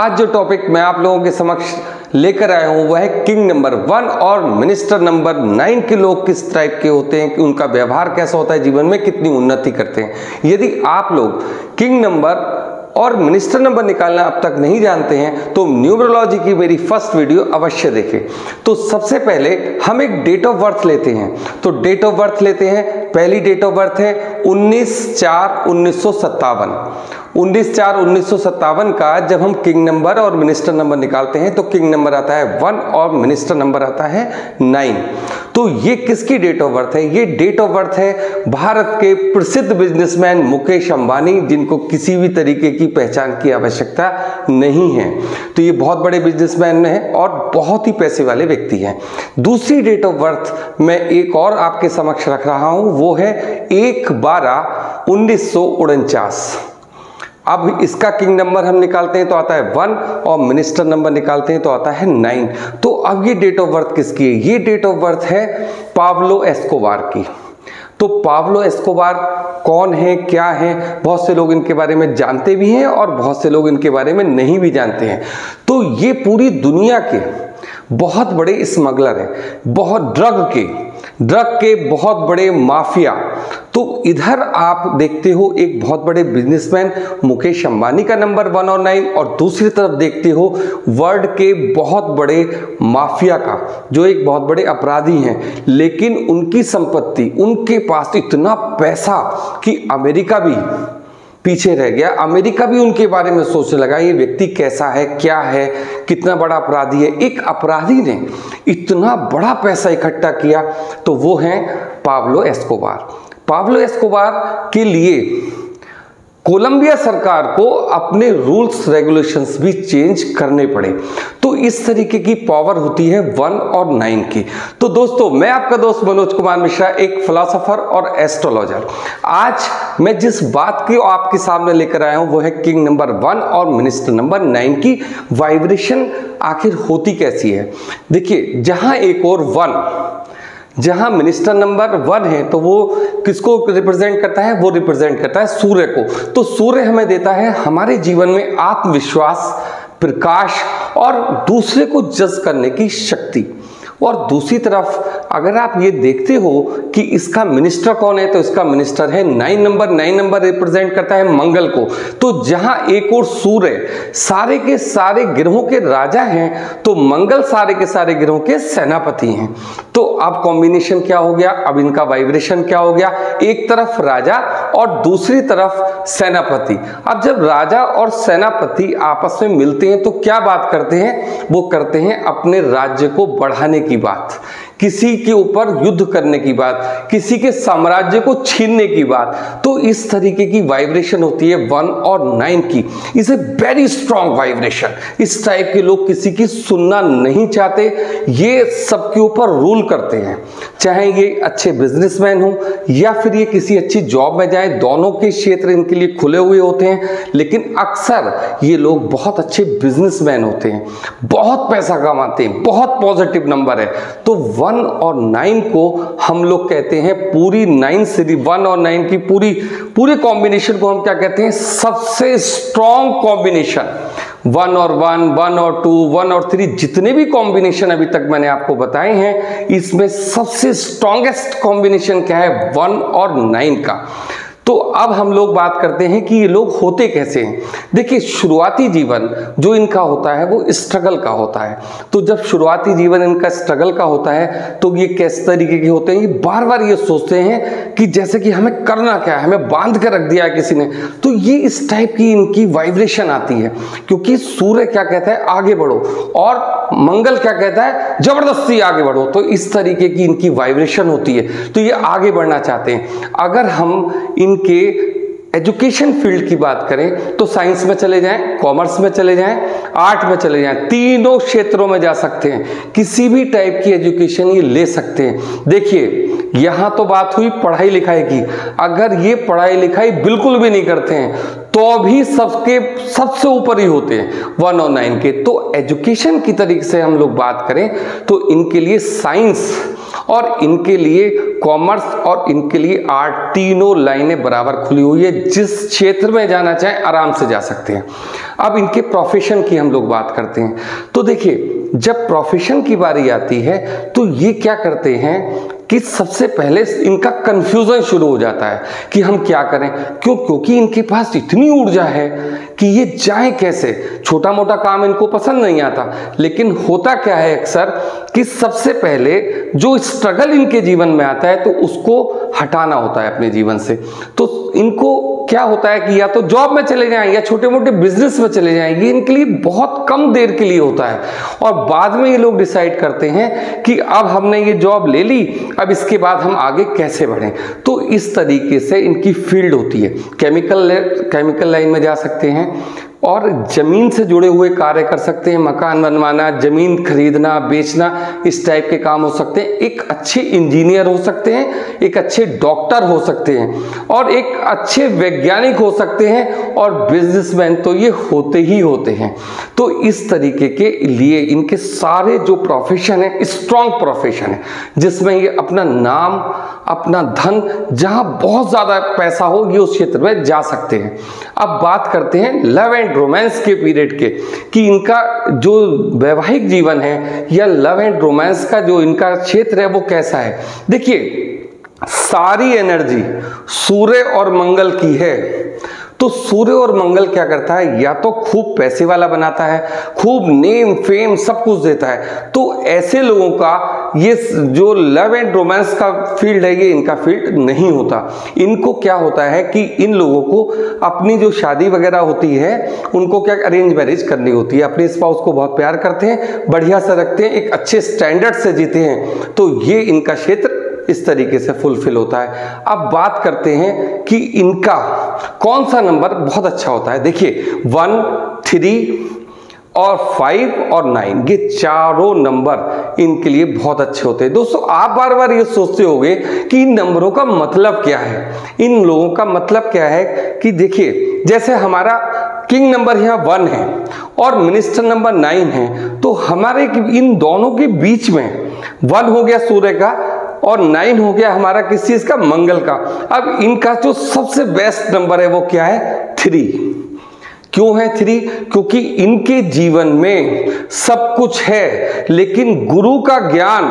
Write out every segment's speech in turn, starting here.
आज जो टॉपिक मैं आप लोगों के समक्ष लेकर आया हूं वह है किंग नंबर 1 और मिनिस्टर नंबर 9 के लोग किस टाइप के होते हैं, कि उनका व्यवहार कैसा होता है, जीवन में कितनी उन्नति करते हैं। यदि आप लोग किंग नंबर और मिनिस्टर नंबर निकालना अब तक नहीं जानते हैं तो न्यूमरोलॉजी की मेरी फर्स्ट वीडियो अवश्य देखें। तो सबसे पहले हम एक डेट ऑफ बर्थ लेते हैं। तो डेट ऑफ बर्थ लेते हैं, पहली डेट ऑफ बर्थ है 19/4/1957। 19/4/1957 का जब हम किंग नंबर और मिनिस्टर नंबर निकालते हैं तो किंग नंबर आता है 1 और मिनिस्टर नंबर आता है 9। तो ये किसकी डेट ऑफ बर्थ है? ये डेट ऑफ बर्थ है भारत के प्रसिद्ध बिजनेसमैन मुकेश अंबानी, जिनको किसी भी तरीके की पहचान की आवश्यकता नहीं है। तो ये बहुत बड़े बिजनेसमैन हैं और बहुत ही पैसे वाले व्यक्ति हैं। दूसरी डेट ऑफ बर्थ मैं एक और आपके समक्ष रख रहा हूं, वो है 1/12/1949। अब इसका किंग नंबर हम निकालते हैं तो आता है 1 और मिनिस्टर नंबर निकालते हैं तो आता है 9। तो अब ये डेट ऑफ बर्थ किसकी है? ये डेट ऑफ बर्थ है पाब्लो एस्कोबार की। तो पाब्लो एस्कोबार कौन है, क्या है? बहुत से लोग इनके बारे में जानते भी हैं और बहुत से लोग इनके बारे में नहीं भी जानते हैं। तो ये पूरी दुनिया के बहुत बड़े स्मगलर हैं, बहुत ड्रग के बहुत बड़े माफिया। तो इधर आप देखते हो एक बहुत बड़े बिजनेसमैन मुकेश अंबानी का नंबर 1 और 9, और दूसरी तरफ देखते हो वर्ल्ड के बहुत बड़े माफिया का, जो एक बहुत बड़े अपराधी हैं, लेकिन उनकी संपत्ति, उनके पास इतना पैसा कि अमेरिका भी पीछे रह गया। अमेरिका भी उनके बारे में सोचने लगा ये व्यक्ति कैसा है, क्या है, कितना बड़ा अपराधी है। एक अपराधी ने इतना बड़ा पैसा इकट्ठा किया, तो वो है पाब्लो एस्कोबार। पाब्लो एस्कोबार के लिए कोलंबिया सरकार को अपने रूल्स रेगुलेशंस भी चेंज करने पड़े। तो इस तरीके की पावर होती है 1 और 9 की। तो दोस्तों, मैं आपका दोस्त मनोज कुमार मिश्रा, एक फिलोसोफर और एस्ट्रोलॉजर। आज मैं जिस बात की आपके सामने लेकर आया हूं वो है किंग नंबर 1 और मिनिस्टर नंबर 9 की वाइब्रेशन आखिर होती कैसी है। देखिए, जहां एक और 1, जहां मिनिस्टर नंबर 1 है तो वो किसको रिप्रेजेंट करता है? वो रिप्रेजेंट करता है सूर्य को। तो सूर्य हमें देता है हमारे जीवन में आत्मविश्वास, प्रकाश और दूसरे को जज करने की शक्ति। और दूसरी तरफ अगर आप ये देखते हो कि इसका मिनिस्टर कौन है, तो इसका मिनिस्टर है 9 नंबर। 9 नंबर रिप्रेजेंट करता है मंगल को। तो जहां एक और सूर्य सारे के सारे ग्रहों के राजा हैं, तो मंगल सारे के सारे ग्रहों के सेनापति हैं। तो अब कॉम्बिनेशन क्या हो गया? अब इनका वाइब्रेशन क्या हो गया? एक तरफ राजा और दूसरी तरफ सेनापति। अब जब राजा और सेनापति आपस में मिलते हैं तो क्या बात करते हैं? वो करते हैं अपने राज्य को बढ़ाने की बात, किसी के ऊपर युद्ध करने की बात, किसी के साम्राज्य को छीनने की बात। तो इस तरीके की वाइब्रेशन होती है 1 और 9 की। Is a very strong vibration. इस टाइप के लोग किसी की सुनना नहीं चाहते, ये सबके ऊपर रूल करते हैं। चाहे ये अच्छे बिजनेसमैन हो या फिर ये किसी अच्छी जॉब में जाए, दोनों के क्षेत्र इनके लिए खुले हुए होते हैं। लेकिन अक्सर ये लोग बहुत अच्छे बिजनेसमैन होते हैं, बहुत पैसा कमाते हैं, बहुत पॉजिटिव नंबर है। तो 1 और 9 को हम लोग कहते हैं, पूरी 9 सीरीज 1 और 9 की पूरे कॉम्बिनेशन को हम क्या कहते हैं? सबसे स्ट्रॉन्ग कॉम्बिनेशन। 1 और 1, 1 और 2, 1 और 3, जितने भी कॉम्बिनेशन अभी तक मैंने आपको बताए हैं, इसमें सबसे स्ट्रॉन्गेस्ट कॉम्बिनेशन क्या है? 1 और 9 का। तो अब हम लोग बात करते हैं कि ये लोग होते कैसे हैं। देखिए, शुरुआती जीवन जो इनका होता है वो स्ट्रगल का होता है। तो जब शुरुआती जीवन इनका स्ट्रगल का होता है तो ये किस तरीके के होते हैं? ये बार बार ये सोचते हैं कि जैसे कि हमें करना क्या है, हमें बांध कर रख दिया है किसी ने। तो ये इस टाइप की इनकी वाइब्रेशन आती है, क्योंकि सूर्य क्या कहता है? आगे बढ़ो, और मंगल क्या कहता है? जबरदस्ती आगे बढ़ो। तो इस तरीके की इनकी वाइब्रेशन होती है। तो ये आगे बढ़ना चाहते हैं। अगर हम इनके एजुकेशन फील्ड की बात करें तो साइंस में चले जाएं, कॉमर्स में चले जाएं, आर्ट में चले जाएं, तीनों क्षेत्रों में जा सकते हैं। किसी भी टाइप की एजुकेशन ये ले सकते हैं। देखिए, यहां तो बात हुई पढ़ाई लिखाई की, अगर ये पढ़ाई लिखाई बिल्कुल भी नहीं करते हैं तो भी सबसे ऊपर ही होते हैं 1 और 9 के। तो एजुकेशन की तरीके से हम लोग बात करें तो इनके लिए साइंस और इनके लिए कॉमर्स और इनके लिए आर्ट, तीनों लाइनें बराबर खुली हुई है, जिस क्षेत्र में जाना चाहें आराम से जा सकते हैं। अब इनके प्रोफेशन की हम लोग बात करते हैं तो देखिए, जब प्रोफेशन की बारी आती है तो ये क्या करते हैं कि सबसे पहले इनका कंफ्यूजन शुरू हो जाता है कि हम क्या करें, क्योंकि इनके पास इतनी ऊर्जा है कि ये जाए कैसे। छोटा मोटा काम इनको पसंद नहीं आता, लेकिन होता क्या है अक्सर कि सबसे पहले जो स्ट्रगल इनके जीवन में आता है तो उसको हटाना होता है अपने जीवन से। तो इनको क्या होता है कि या तो जॉब में चले जाएं या छोटे मोटे बिजनेस में चले जाएं, ये इनके लिए बहुत कम देर के लिए होता है। और बाद में ये लोग डिसाइड करते हैं कि अब हमने ये जॉब ले ली, अब इसके बाद हम आगे कैसे बढ़ें। तो इस तरीके से इनकी फील्ड होती है। केमिकल लाइन में जा सकते हैं और जमीन से जुड़े हुए कार्य कर सकते हैं, मकान बनवाना, जमीन खरीदना, बेचना, इस टाइप के काम हो सकते हैं। एक अच्छे इंजीनियर हो सकते हैं, एक अच्छे डॉक्टर हो सकते हैं और एक अच्छे वैज्ञानिक हो सकते हैं, और बिजनेसमैन तो ये होते ही होते हैं। तो इस तरीके के लिए इनके सारे जो प्रोफेशन है स्ट्रॉन्ग प्रोफेशन है, जिसमें ये अपना नाम, अपना धन, जहां बहुत ज्यादा पैसा हो ये उस क्षेत्र में जा सकते हैं। अब बात करते हैं लव एंड रोमांस के पीरियड के, कि इनका जो वैवाहिक जीवन है या लव एंड रोमांस का जो इनका क्षेत्र है वो कैसा है। देखिए, सारी एनर्जी सूर्य और मंगल की है। तो सूर्य और मंगल क्या करता है, या तो खूब पैसे वाला बनाता है, खूब नेम फेम सब कुछ देता है। तो ऐसे लोगों का ये जो लव एंड रोमांस का फील्ड है ये इनका फील्ड नहीं होता। इनको क्या होता है कि इन लोगों को अपनी जो शादी वगैरह होती है उनको क्या अरेंज मैरिज करनी होती है। अपने स्पाउस को बहुत प्यार करते हैं, बढ़िया से रखते हैं, एक अच्छे स्टैंडर्ड से जीते हैं। तो ये इनका क्षेत्र इस तरीके से फुलफिल होता है। अब बात करते हैं कि इनका कौन सा नंबर बहुत अच्छा होता है। देखिए 1, 3 और 5 और 9 ये चारों नंबर इनके लिए बहुत अच्छे होते हैं। दोस्तों, आप बार बार ये सोचते होंगे कि इन नंबरों का मतलब क्या है। इन लोगों का मतलब क्या है कि देखिए, जैसे हमारा किंग नंबर यहाँ 1 है और मिनिस्टर नंबर 9 है, तो हमारे इन दोनों के बीच में 1 हो गया सूर्य का और 9 हो गया हमारा किस चीज का, मंगल का। अब इनका जो सबसे बेस्ट नंबर है वो क्या है, 3। क्यों है 3? क्योंकि इनके जीवन में सब कुछ है, लेकिन गुरु का ज्ञान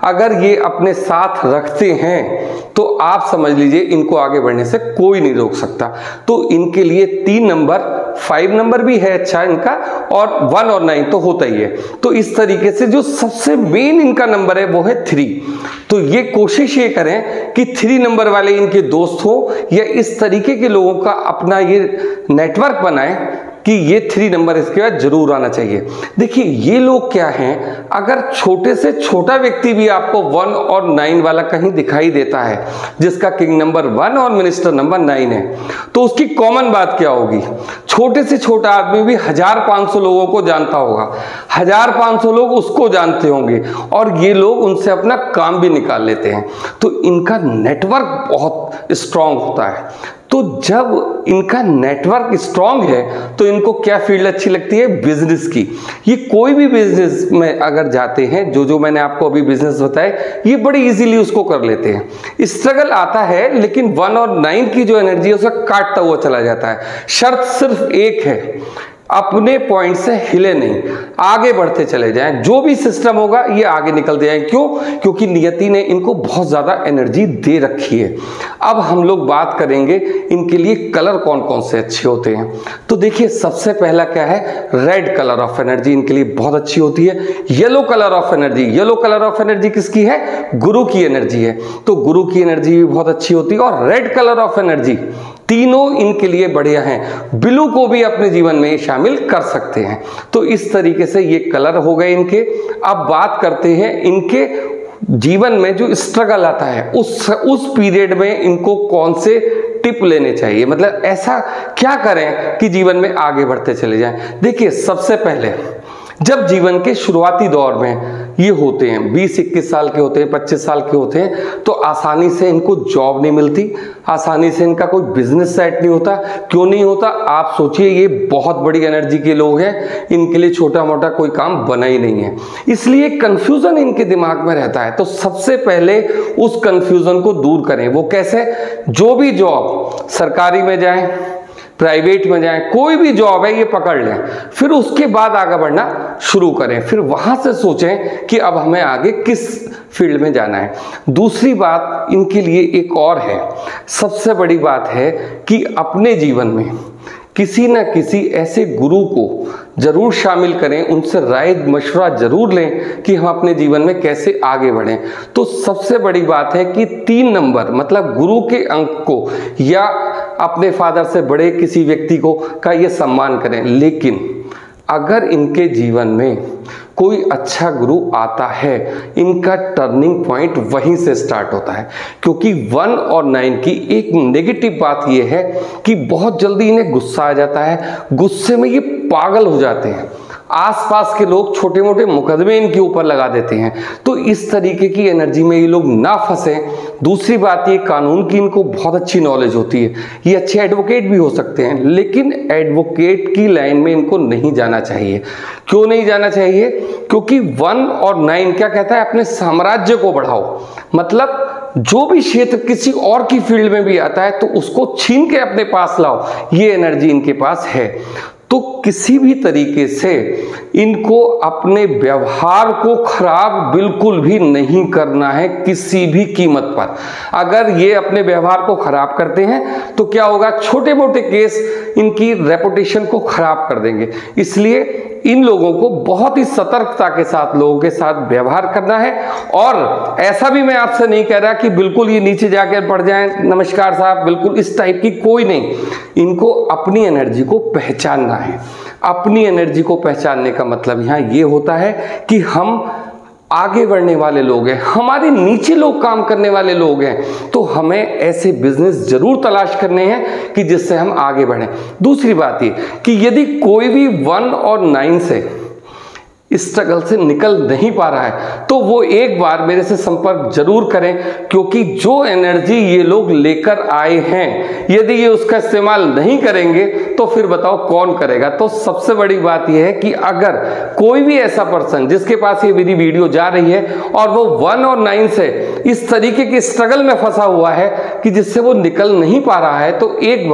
अगर ये अपने साथ रखते हैं तो आप समझ लीजिए इनको आगे बढ़ने से कोई नहीं रोक सकता। तो इनके लिए 3 नंबर, 5 नंबर भी है अच्छा इनका, और 1 और 9 तो होता ही है। तो इस तरीके से जो सबसे मेन इनका नंबर है वो है 3। तो ये कोशिश ये करें कि 3 नंबर वाले इनके दोस्त हो या इस तरीके के लोगों का अपना ये नेटवर्क बनाए कि ये 3 नंबर इसके बाद जरूर आना चाहिए। देखिए, ये लोग क्या हैं, अगर छोटे से छोटा व्यक्ति भी आपको 1 और 9 वाला कहीं दिखाई देता है, जिसका किंग नंबर 1 और मिनिस्टर नंबर 9 है, तो उसकी कॉमन बात क्या होगी, छोटे से छोटा आदमी भी 1500 लोगों को जानता होगा, 1500 लोग उसको जानते होंगे, और ये लोग उनसे अपना काम भी निकाल लेते हैं। तो इनका नेटवर्क बहुत स्ट्रांग होता है। तो जब इनका नेटवर्क स्ट्रांग है तो इनको क्या फील्ड अच्छी लगती है, बिजनेस की। ये कोई भी बिजनेस में अगर जाते हैं, जो मैंने आपको अभी बिजनेस बताए, ये बड़ी इजीली उसको कर लेते हैं। स्ट्रगल आता है, लेकिन 1 और 9 की जो एनर्जी है उसका काटता हुआ चला जाता है। शर्त सिर्फ एक है, अपने पॉइंट से हिले नहीं, आगे बढ़ते चले जाएं। जो भी सिस्टम होगा ये आगे निकलते जाएं। क्यों? क्योंकि नियति ने इनको बहुत ज्यादा एनर्जी दे रखी है। अब हम लोग बात करेंगे इनके लिए कलर कौन कौन से अच्छे होते हैं। तो देखिए, सबसे पहला क्या है, रेड कलर ऑफ एनर्जी इनके लिए बहुत अच्छी होती है। Yellow colour of energy, yellow colour of energy किसकी है, गुरु की एनर्जी है, तो गुरु की एनर्जी भी बहुत अच्छी होती है। और रेड कलर ऑफ एनर्जी, तीनों इनके लिए बढ़िया हैं। ब्लू को भी अपने जीवन में शामिल कर सकते हैं। तो इस तरीके से ये कलर हो गए इनके। अब बात करते हैं इनके जीवन में जो स्ट्रगल आता है उस पीरियड में इनको कौन से टिप लेने चाहिए, मतलब ऐसा क्या करें कि जीवन में आगे बढ़ते चले जाएं। देखिए, सबसे पहले जब जीवन के शुरुआती दौर में ये होते हैं, 20-21 साल के होते हैं, 25 साल के होते हैं, तो आसानी से इनको जॉब नहीं मिलती, आसानी से इनका कोई बिजनेस सेट नहीं होता। क्यों नहीं होता? आप सोचिए, ये बहुत बड़ी एनर्जी के लोग हैं, इनके लिए छोटा मोटा कोई काम बना ही नहीं है, इसलिए कंफ्यूजन इनके दिमाग में रहता है। तो सबसे पहले उस कंफ्यूजन को दूर करें। वो कैसे? जो भी जॉब, सरकारी में जाएं, प्राइवेट में जाएं, कोई भी जॉब है ये पकड़ लें, फिर उसके बाद आगे बढ़ना शुरू करें, फिर वहां से सोचें कि अब हमें आगे किस फील्ड में जाना है। दूसरी बात इनके लिए एक और है, सबसे बड़ी बात है कि अपने जीवन में किसी न किसी ऐसे गुरु को जरूर शामिल करें, उनसे राय मशवरा जरूर लें कि हम अपने जीवन में कैसे आगे बढ़ें। तो सबसे बड़ी बात है कि 3 नंबर मतलब गुरु के अंक को या अपने फादर से बड़े किसी व्यक्ति को का ये सम्मान करें। लेकिन अगर इनके जीवन में कोई अच्छा गुरु आता है, इनका टर्निंग पॉइंट वहीं से स्टार्ट होता है, क्योंकि 1 और 9 की एक नेगेटिव बात यह है कि बहुत जल्दी इन्हें गुस्सा आ जाता है, गुस्से में ये पागल हो जाते हैं, आसपास के लोग छोटे मोटे मुकदमे इनके ऊपर लगा देते हैं। तो इस तरीके की एनर्जी में ये लोग ना फंसे। दूसरी बात, ये कानून की इनको बहुत अच्छी नॉलेज होती है, ये अच्छे एडवोकेट भी हो सकते हैं, लेकिन एडवोकेट की लाइन में इनको नहीं जाना चाहिए। क्यों नहीं जाना चाहिए? क्योंकि 1 और 9 क्या कहता है? अपने साम्राज्य को बढ़ाओ, मतलब जो भी क्षेत्र किसी और की फील्ड में भी आता है तो उसको छीन के अपने पास लाओ, ये एनर्जी इनके पास है। तो किसी भी तरीके से इनको अपने व्यवहार को खराब बिल्कुल भी नहीं करना है, किसी भी कीमत पर। अगर ये अपने व्यवहार को खराब करते हैं तो क्या होगा? छोटे मोटे केस इनकी रेपुटेशन को खराब कर देंगे। इसलिए इन लोगों को बहुत ही सतर्कता के साथ लोगों के साथ व्यवहार करना है। और ऐसा भी मैं आपसे नहीं कह रहा कि बिल्कुल ये नीचे जाकर पड़ जाएं, नमस्कार साहब, बिल्कुल इस टाइप की कोई नहीं। इनको अपनी एनर्जी को पहचानना है। अपनी एनर्जी को पहचानने का मतलब यहाँ ये होता है कि हम आगे बढ़ने वाले लोग हैं, हमारे नीचे लोग काम करने वाले लोग हैं, तो हमें ऐसे बिजनेस जरूर तलाश करने हैं कि जिससे हम आगे बढ़ें। दूसरी बात ये कि यदि कोई भी 1 और 9 से स्ट्रगल से निकल नहीं पा रहा है तो वो एक बार मेरे से संपर्क जरूर करें, क्योंकि जो एनर्जी ये लोग लेकर आए हैं यदि ये उसका इस्तेमाल नहीं करेंगे तो फिर बताओ कौन करेगा। तो सबसे बड़ी बात यह है कि अगर कोई भी ऐसा पर्सन जिसके पास ये मेरी वीडियो जा रही है और वो 1 और 9 से इस तरीके के स्ट्रगल में फंसा हुआ है कि जिससे वो निकल नहीं पा रहा है, तो एक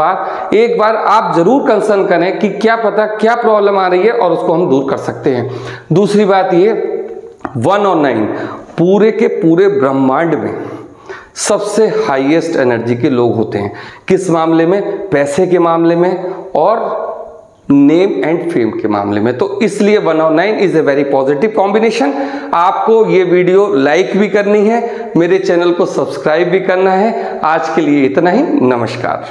बार आप जरूर कंसर्न करें कि क्या पता क्या प्रॉब्लम आ रही है और उसको हम दूर कर सकते हैं। दूसरी बात ये, 1 और 9 पूरे के पूरे ब्रह्मांड में सबसे हाईएस्ट एनर्जी के लोग होते हैं। किस मामले में? पैसे के मामले में और नेम एंड फेम के मामले में। तो इसलिए 1 और 9 is a very positive combination. आपको ये वीडियो लाइक भी करनी है, मेरे चैनल को सब्सक्राइब भी करना है। आज के लिए इतना ही, नमस्कार।